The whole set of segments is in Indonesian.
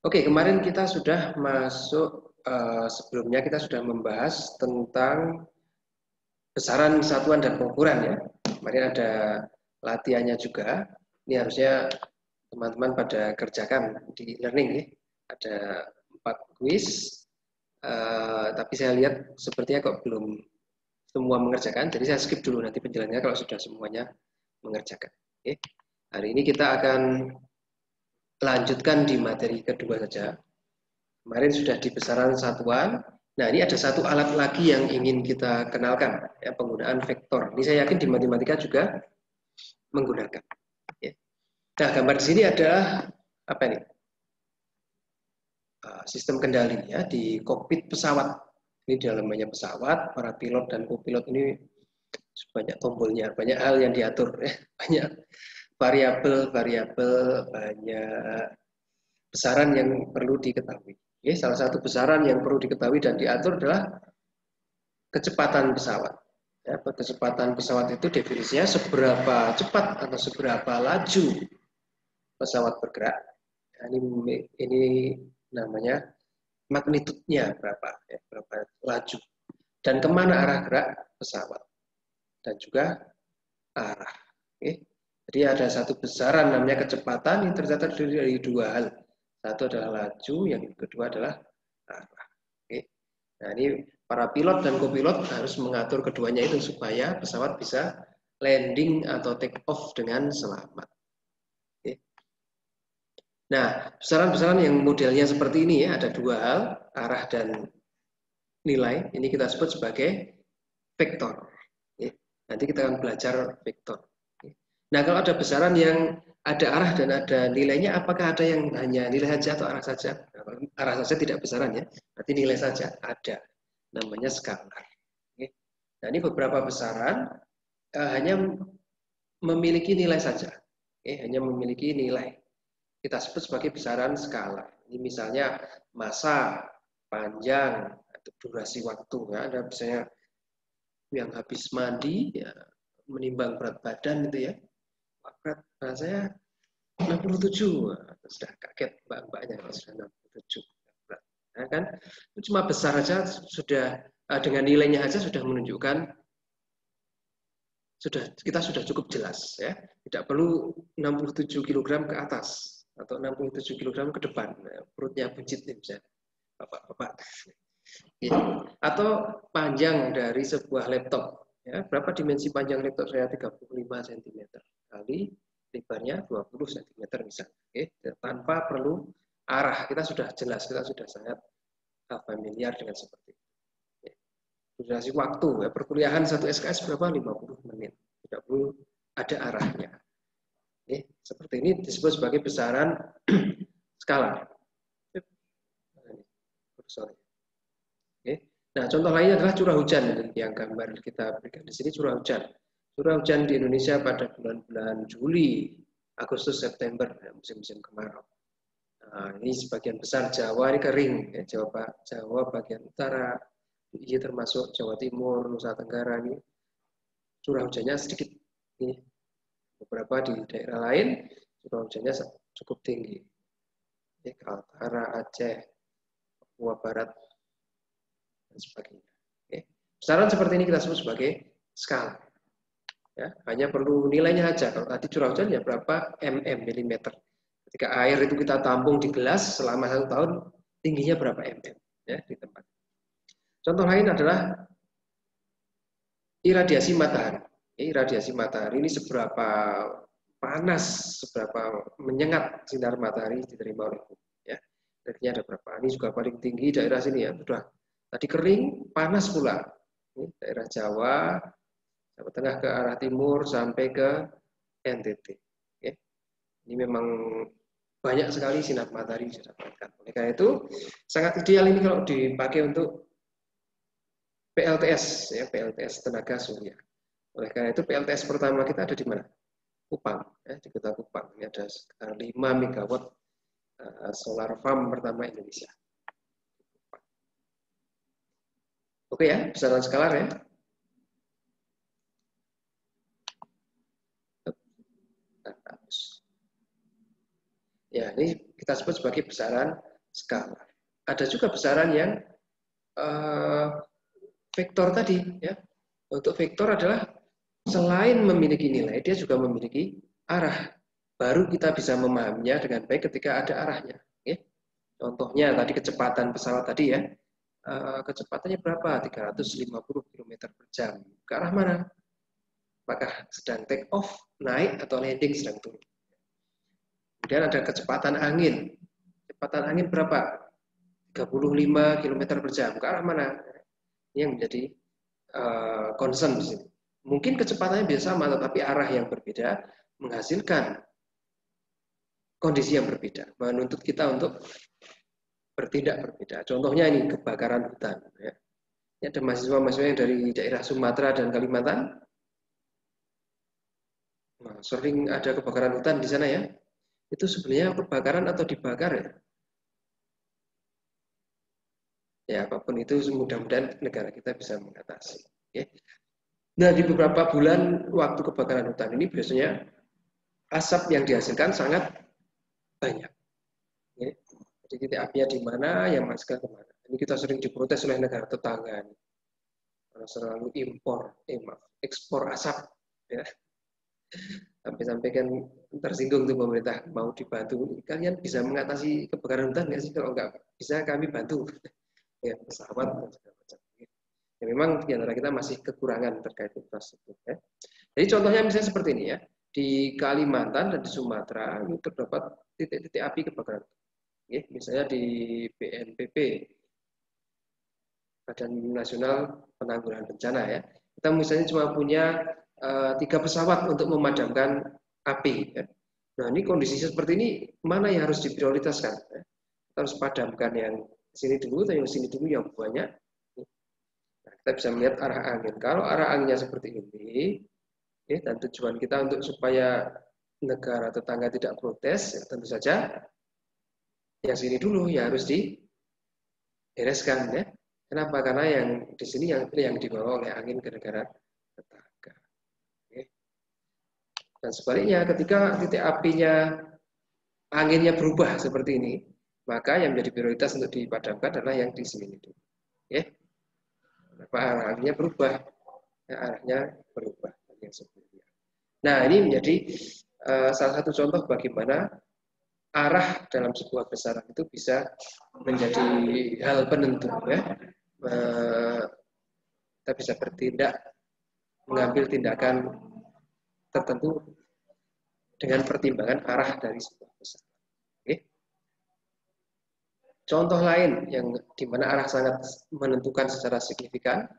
Oke, kemarin kita sudah masuk, sebelumnya kita sudah membahas tentang besaran satuan dan pengukuran ya. Kemarin ada latihannya juga. Ini harusnya teman-teman pada kerjakan di learning ya. Ada 4 kuis, tapi saya lihat sepertinya kok belum semua mengerjakan. Jadi saya skip dulu nanti penjelasannya kalau sudah semuanya mengerjakan. Oke. Hari ini kita akan lanjutkan di materi kedua saja. Kemarin sudah di besaran satuan. Nah, ini ada satu alat lagi yang ingin kita kenalkan, ya, penggunaan vektor. Ini saya yakin di matematika juga menggunakan. Ya. Nah, gambar di sini adalah apa ini? Sistem kendali ya di kokpit pesawat. Ini di dalamnya pesawat, para pilot dan kopilot ini banyak tombolnya, banyak hal yang diatur, ya. Banyak variabel-variabel, banyak besaran yang perlu diketahui. Oke, salah satu besaran yang perlu diketahui dan diatur adalah kecepatan pesawat. Ya, kecepatan pesawat itu definisinya seberapa cepat atau seberapa laju pesawat bergerak. Ya, ini namanya magnitudenya berapa, ya, berapa laju dan kemana arah gerak pesawat dan juga arah. Oke. Jadi ada satu besaran namanya kecepatan yang tercatat dari dua hal. Satu adalah laju, yang kedua adalah arah. Oke. Nah, ini para pilot dan kopilot harus mengatur keduanya itu supaya pesawat bisa landing atau take off dengan selamat. Oke. Nah, besaran-besaran yang modelnya seperti ini ya, ada dua hal, arah dan nilai. Ini kita sebut sebagai vektor. Oke. Nanti kita akan belajar vektor. Oke. Nah, kalau ada besaran yang ada arah dan ada nilainya, apakah ada yang hanya nilai saja atau arah saja? Nah, arah saja tidak besaran ya, berarti nilai saja ada. Namanya skalar. Oke. Nah, ini beberapa besaran hanya memiliki nilai saja. Oke, hanya memiliki nilai. Kita sebut sebagai besaran skalar. Ini misalnya massa, panjang, atau durasi waktu. Ya, ada misalnya yang habis mandi, ya, menimbang berat badan gitu ya. Berat saya 67, sudah kaget mbak-mbaknya sudah 67 berat. Nah, kan itu cuma besar saja sudah dengan nilainya saja sudah menunjukkan kita sudah cukup jelas ya. Tidak perlu 67 kg ke atas atau 67 kg ke depan. Nah, perutnya buncit nih misalnya. Bapak-bapak. Ya. Atau panjang dari sebuah laptop. Ya, berapa dimensi panjang laptop saya? 35 cm kali lebarnya 20 cm misalnya. Oke, tanpa perlu arah. Kita sudah jelas, kita sudah sangat familiar dengan seperti itu. Ya. Durasi waktu, ya, perkuliahan satu SKS berapa? 50 menit. Tidak perlu ada arahnya. Oke, seperti ini disebut sebagai besaran skala. Sorry. Oke. Nah, contoh lainnya adalah curah hujan yang gambar kita berikan di sini curah hujan. Curah hujan di Indonesia pada bulan-bulan Juli, Agustus, September, musim-musim kemarau. Nah, ini sebagian besar Jawa ini kering, ya, Jawa bagian utara, ini termasuk Jawa Timur, Nusa Tenggara ini curah hujannya sedikit. Ini beberapa di daerah lain curah hujannya cukup tinggi. Ini Kaltara, Aceh, Papua Barat, dan sebagainya. Oke. Besaran seperti ini kita sebut sebagai skala. Ya, hanya perlu nilainya saja. Kalau tadi curah hujan ya berapa milimeter. Ketika air itu kita tampung di gelas selama 1 tahun, tingginya berapa ya, di tempat. Contoh lain adalah iradiasi matahari. Iradiasi matahari ini seberapa panas, seberapa menyengat sinar matahari diterima oleh bumi. Ya, energinya ada berapa? Ini juga paling tinggi daerah sini ya. Sudah tadi kering, panas pula. Ini daerah Jawa, Jawa Tengah ke arah timur sampai ke NTT. Ya. Ini memang banyak sekali sinar matahari bisa dapatkan. Oleh karena itu sangat ideal ini kalau dipakai untuk PLTS, ya, PLTS tenaga surya. Oleh karena itu PLTS pertama kita ada di mana? Kupang, ya, di kota Kupang. Ini ada sekitar 5 megawatt solar farm pertama Indonesia. Oke ya, besaran skalar ya. Ya, ini kita sebut sebagai besaran skala. Ada juga besaran yang vektor tadi, ya. Untuk vektor adalah selain memiliki nilai, dia juga memiliki arah. Baru kita bisa memahaminya dengan baik ketika ada arahnya. Ya. Contohnya tadi kecepatan pesawat tadi ya, kecepatannya berapa? 350 km per jam. Ke arah mana? Apakah sedang take off, naik, atau landing sedang turun? Kemudian ada kecepatan angin. Kecepatan angin berapa? 35 km per jam. Ke arah mana? Ini yang menjadi concern di sini. Mungkin kecepatannya bisa sama, tetapi arah yang berbeda menghasilkan kondisi yang berbeda, menuntut kita untuk bertindak berbeda. Contohnya ini kebakaran hutan. Ya. Ini ada mahasiswa-mahasiswa yang dari daerah Sumatera dan Kalimantan. Nah, sering ada kebakaran hutan di sana ya. Itu sebenarnya kebakaran atau dibakar ya? Ya apapun itu, mudah-mudahan negara kita bisa mengatasi. Ya. Nah di beberapa bulan waktu kebakaran hutan ini biasanya asap yang dihasilkan sangat banyak. Ya. Jadi titik apinya di mana, yang masukkan kemana. Ini kita sering diprotes oleh negara tetangga. Karena selalu ekspor asap. Ya. Sampai-sampai kan tersinggung tuh pemerintah mau dibantu. Kalian bisa mengatasi kebakaran hutan nggak sih? Kalau nggak bisa kami bantu. Ya pesawat dan segala macam. Ya, memang di antara kita masih kekurangan terkait infrastruktur. Ya. Jadi contohnya misalnya seperti ini ya, di Kalimantan dan di Sumatera itu terdapat titik-titik api kebakaran. Ya, misalnya di BNPB, Badan Nasional Penanggulangan Bencana ya. Kita misalnya cuma punya 3 pesawat untuk memadamkan api. Ya. Nah ini kondisi seperti ini mana yang harus diprioritaskan? Ya. Kita harus padamkan yang sini dulu atau yang sini dulu yang banyak. Nah, kita bisa melihat arah angin. Kalau arah anginnya seperti ini, ya, dan tujuan kita untuk supaya negara tetangga tidak protes, ya, tentu saja yang sini dulu yang harus dibereskan. Ya. Kenapa? Karena yang di sini yang dibawa oleh angin ke negara tetangga. Ya. Dan sebaliknya, ketika titik apinya anginnya berubah seperti ini, maka yang menjadi prioritas untuk dipadamkan adalah yang di sini dulu. Ya. Arahnya berubah, ya, arahnya berubah yang sebelumnya. Nah ini menjadi salah satu contoh bagaimana arah dalam sebuah besaran itu bisa menjadi hal penentu ya. Kita bisa bertindak, mengambil tindakan tertentu dengan pertimbangan arah dari sebuah besaran. Oke. Contoh lain yang dimana arah sangat menentukan secara signifikan.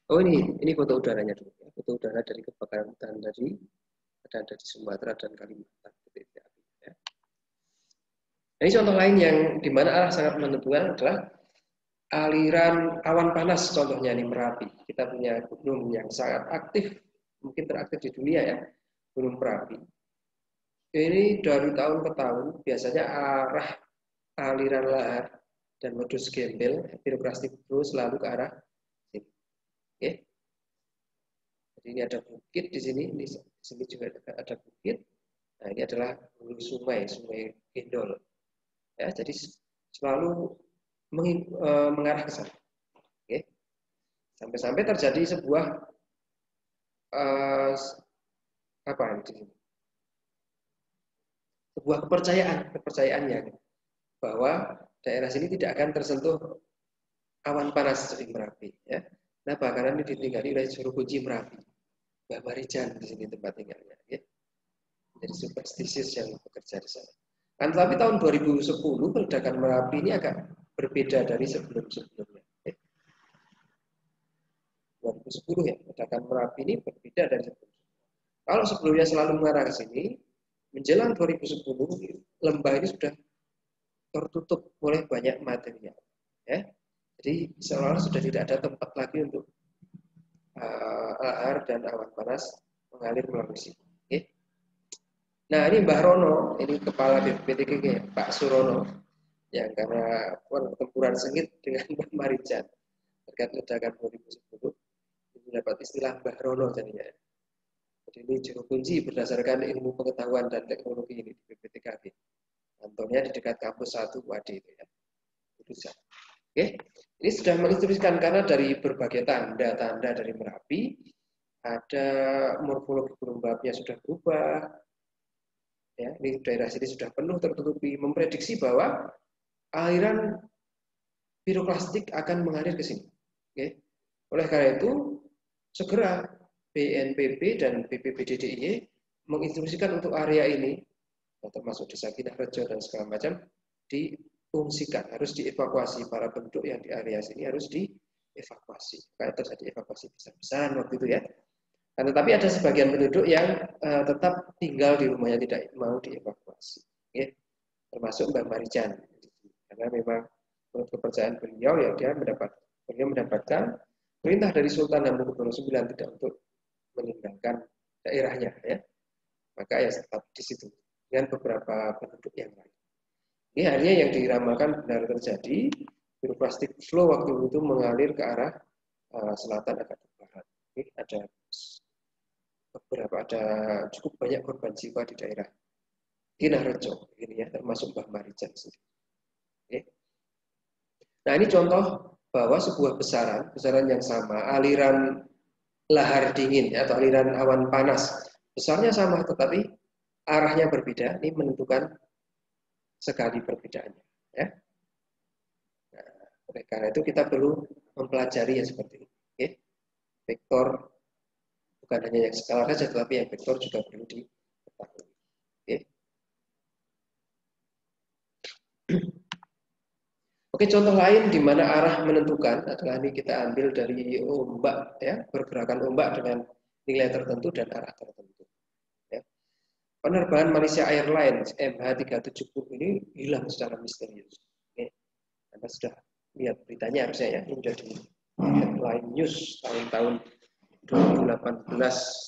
Oh ini foto udaranya dulu ya. Foto udara dari kebakaran hutan tadi ada di Sumatera dan Kalimantan. Ya. Ini contoh lain yang dimana arah sangat menentukan adalah aliran awan panas. Contohnya ini Merapi. Kita punya gunung yang sangat aktif, mungkin teraktif di dunia ya, Gunung Merapi. Ini dari tahun ke tahun biasanya arah aliran lahar dan modus gembel pirokrastik selalu ke arah sini. Oke. Jadi ini ada bukit di sini juga ada bukit. Nah ini adalah hulu sungai Gendol. Ya, jadi selalu mengarah ke sana. Oke. Sampai-sampai terjadi sebuah apa ini? Sebuah kepercayaan yang bahwa daerah sini tidak akan tersentuh awan panas sering Merapi. Ya. Kenapa? Karena ini ditinggali oleh juru kunci Merapi, Mbah Marijan di sini tempat tinggalnya. Ya. Jadi superstisius yang bekerja di sana. Kan tapi tahun 2010 ledakan Merapi ini agak berbeda dari sebelum-sebelumnya. Ya. 2010 ya, ledakan Merapi ini berbeda dari sebelumnya. Kalau sebelumnya selalu mengarah ke sini, menjelang 2010 lembah ini sudah tertutup oleh banyak material. Ya. Jadi seolah-olah sudah tidak ada tempat lagi untuk lahar dan awan panas mengalir melalui sini. Okay. Nah ini Mbah Rono, ini kepala BPPTGG, Pak Surono, yang karena pertempuran sengit dengan Mbah Marijan terkait ledakan 2010, mendapat istilah Mbah Rono jadinya. Jadi ini juru kunci berdasarkan ilmu pengetahuan dan teknologi ini di BPTKG. Kantornya di dekat kampus 1 UAD itu ya. keputusan. Oke, ini sudah menginstruksikan karena dari berbagai tanda-tanda dari Merapi, ada morfologi gunung berapinya sudah berubah, ya, ini daerah sini sudah penuh tertutupi, memprediksi bahwa aliran piroklastik akan mengalir ke sini. Oke. Oleh karena itu, segera BNPB dan BPBD DIY menginstruksikan untuk area ini, termasuk Desa Kinarrejo dan segala macam, diungsikan, harus dievakuasi. Para penduduk yang di area sini harus dievakuasi. Karena terjadi evakuasi besar-besaran waktu itu ya. Tetapi ada sebagian penduduk yang tetap tinggal di rumahnya, tidak mau dievakuasi. Oke. Termasuk Mbak Marijan. Karena memang menurut kepercayaan beliau, ya beliau mendapatkan perintah dari Sultan Hamengkubuwono IX tidak untuk meninggalkan daerahnya, ya. Maka ya tetap di situ dengan beberapa penduduk yang lain. Ini hanya yang diramalkan benar terjadi. Piroklastik flow waktu itu mengalir ke arah selatan agak ke barat. Ini ada cukup banyak korban jiwa di daerah Kinarrejo ini ya, termasuk Mbah Marijan sendiri. Oke. Nah, ini contoh bahwa sebuah besaran yang sama, aliran lahar dingin atau aliran awan panas, besarnya sama tetapi arahnya berbeda. Ini menentukan sekali perbedaannya. Ya. Nah, oleh karena itu kita perlu mempelajari yang seperti ini. Oke. Vektor bukan hanya yang skalar saja, tetapi yang vektor juga perlu diketahui. Oke. Oke, contoh lain di mana arah menentukan adalah ini kita ambil dari ombak, ya, pergerakan ombak dengan nilai tertentu dan arah tertentu. Ya. Penerbangan Malaysia Airlines MH370 ini hilang secara misterius. Oke. Anda sudah lihat beritanya harusnya ya, ini menjadi headline news tahun-tahun 2018,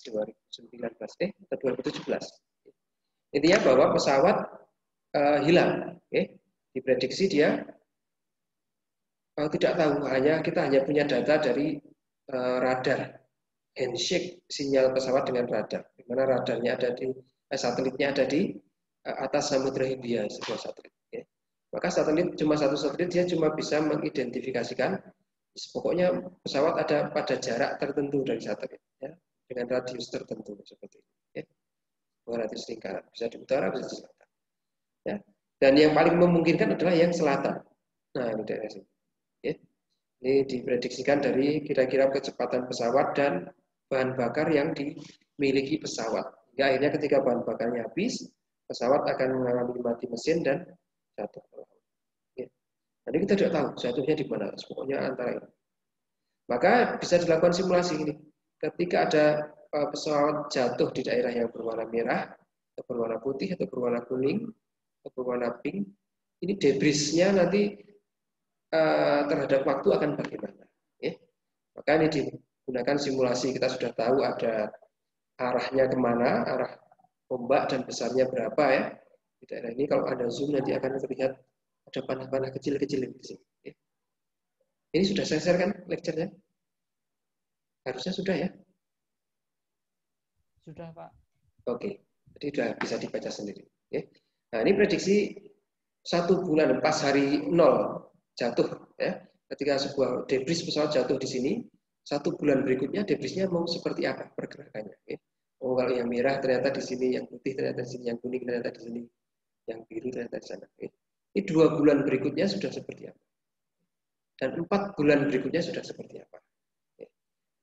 2019, atau 2017. Intinya bahwa pesawat hilang. Oke. Diprediksi dia tidak tahu, kita hanya punya data dari radar handshake sinyal pesawat dengan radar, di mana radarnya ada di satelitnya ada di atas Samudra Hindia, sebuah satelit. Ya. Maka satelit cuma satu satelit, dia cuma bisa mengidentifikasikan pokoknya pesawat ada pada jarak tertentu dari satelit, ya, dengan radius tertentu seperti itu. Ya. Radius lingkaran bisa di utara, bisa di selatan. Ya. Dan yang paling memungkinkan adalah yang selatan. Nah, ini daerah sini. Ya. Ini diprediksikan dari kira-kira kecepatan pesawat dan bahan bakar yang dimiliki pesawat. Hingga akhirnya ketika bahan bakarnya habis, pesawat akan mengalami mati mesin dan jatuh ke laut. Ya. Jadi kita tidak tahu jatuhnya di mana. Pokoknya antara ini. Maka bisa dilakukan simulasi ini. Ketika ada pesawat jatuh di daerah yang berwarna merah, atau berwarna putih, atau berwarna kuning, atau berwarna pink, ini debrisnya nanti terhadap waktu akan bagaimana. Ya. Maka ini digunakan simulasi, kita sudah tahu ada arahnya kemana, arah ombak dan besarnya berapa ya. Di daerah ini kalau ada zoom nanti akan terlihat ada panah-panah kecil-kecil di sini. Ya. Ini sudah saya share kan lecture-nya? Harusnya sudah ya? Sudah, Pak. Oke, jadi sudah bisa dibaca sendiri. Ya. Nah, ini prediksi 1 bulan pas hari 0 jatuh ya. Ketika sebuah debris pesawat jatuh di sini, 1 bulan berikutnya debrisnya mau seperti apa pergerakannya. Ya. Oh, kalau yang merah ternyata di sini, yang putih ternyata di sini, yang kuning ternyata di sini, yang biru ternyata di sana. Ya. Ini 2 bulan berikutnya sudah seperti apa. Dan 4 bulan berikutnya sudah seperti apa. Ya.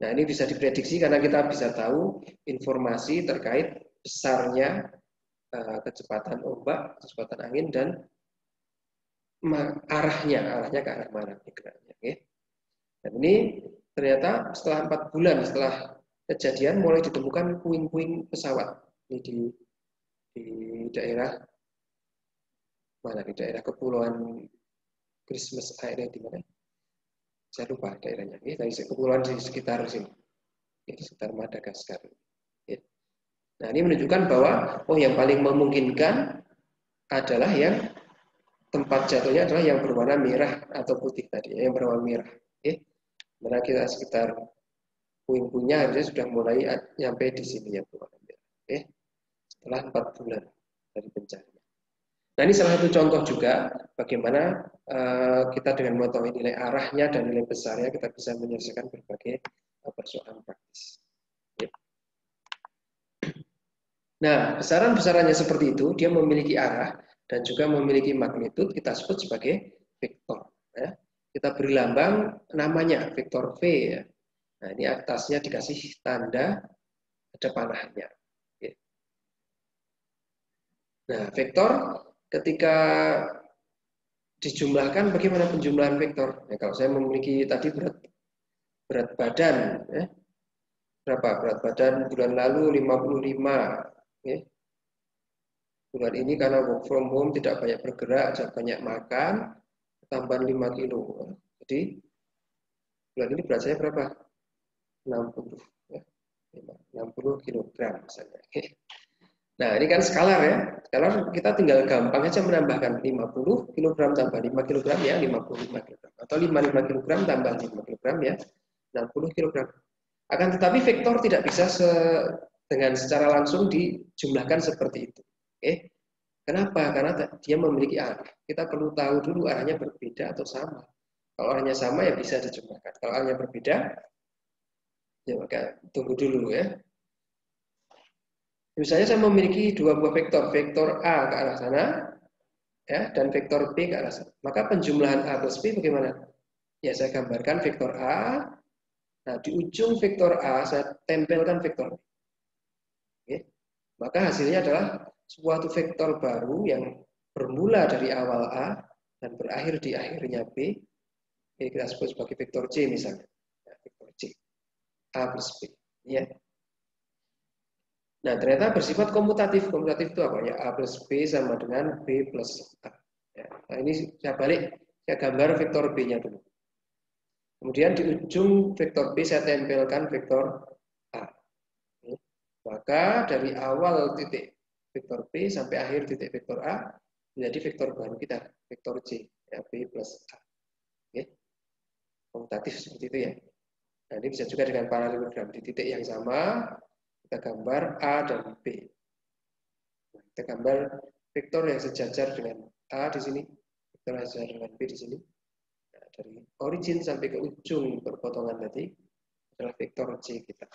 Nah, ini bisa diprediksi karena kita bisa tahu informasi terkait besarnya kecepatan ombak, kecepatan angin, dan arahnya ke arah mana geraknya. Okay. Dan ini ternyata setelah 4 bulan setelah kejadian mulai ditemukan puing-puing pesawat ini di daerah mana, di daerah kepulauan Christmas Island di mana? Saya lupa daerahnya. Ini dari kepulauan di sekitar sini, di sekitar Madagaskar. Ya. Nah, ini menunjukkan bahwa yang paling memungkinkan adalah yang tempat jatuhnya adalah yang berwarna merah atau putih tadi, yang berwarna merah. Oke. Karena kita sekitar puing-puingnya harusnya sudah mulai nyampe di sini yang berwarna merah. Oke. Setelah 4 bulan dari pencarian. Nah, ini salah satu contoh juga bagaimana kita dengan mengetahui nilai arahnya dan nilai besarnya kita bisa menyelesaikan berbagai persoalan praktis. Nah, besaran-besarannya seperti itu, dia memiliki arah dan juga memiliki magnitudo, kita sebut sebagai vektor. Ya. Kita beri lambang namanya vektor V. Ya. Nah, ini atasnya dikasih tanda ada panahnya. Nah, vektor ketika dijumlahkan, bagaimana penjumlahan vektor? Nah, kalau saya memiliki tadi berat badan, ya, berapa berat badan bulan lalu 55, ya. Bulan ini karena work from home tidak banyak bergerak, banyak makan, tambahan 5 kilo. Jadi bulan ini berat saya berapa? 60, ya. 60 kilogram misalnya. Nah, ini kan skalar ya. Skalar kita tinggal gampang aja menambahkan 50 kg tambah 5 kg ya, 55 kg. Atau 55 kg tambah 5 kg ya, 60 kg. Akan tetapi vektor tidak bisa dengan secara langsung dijumlahkan seperti itu. Oke. Kenapa? Karena dia memiliki arah. Kita perlu tahu dulu arahnya berbeda atau sama. Kalau arahnya sama ya bisa dijumlahkan. Kalau arahnya berbeda, ya maka tunggu dulu ya. Misalnya saya memiliki dua buah vektor, vektor A ke arah sana, ya, dan vektor B ke arah sana. Maka penjumlahan A plus B bagaimana? Ya, saya gambarkan vektor A. Nah, di ujung vektor A saya tempelkan vektor B. Oke. Maka hasilnya adalah suatu vektor baru yang bermula dari awal A dan berakhir di akhirnya B. Ini kita sebut sebagai vektor C misalnya. Ya, vektor C. A plus B. Ya. Nah, ternyata bersifat komutatif. Komutatif itu apa? Ya, A plus B sama dengan B plus A. Ya. Nah, ini saya balik, saya gambar vektor B-nya dulu. Kemudian di ujung vektor B saya tempelkan vektor A. Ya. Maka dari awal titik vektor B sampai akhir titik vektor A menjadi vektor baru kita, vektor C, ya, B plus A. Ya. Komutatif seperti itu ya. Nah, ini bisa juga dengan paralelogram di titik yang sama. Kita gambar A dan B. Kita gambar vektor yang sejajar dengan A di sini, vektor yang sejajar dengan B di sini. Nah, dari origin sampai ke ujung perpotongan tadi adalah vektor C kita.